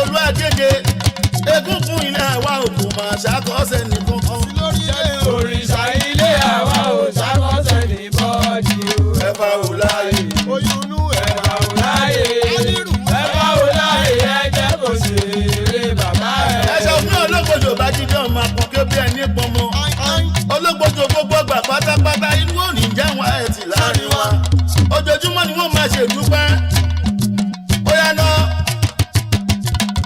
olú àgègè egúngún ilé àwa òkú máa ṣàkọsẹ̀ nìkan kan. òrìṣà ilé àwa ò ṣàkọsẹ̀ ní bọ́ọ̀dì o. ẹ̀fà ò láàyè. oyúnú ẹ̀fà ò láàyè. ẹ̀fà ò láàyè ẹ̀jẹ̀ kò sí eré bàbá ẹ̀. ẹ̀ṣọ́ fún ológbòjò bá jíjọ́ máa pọn kébí ẹni pọnmọ. ológbòjò gbogbo gbà pátápátá inú òní jẹ́ wọn ẹ̀ tì láàrin wa. ojoojúmọ́ ni wọ́n máa ṣèdúpẹ́.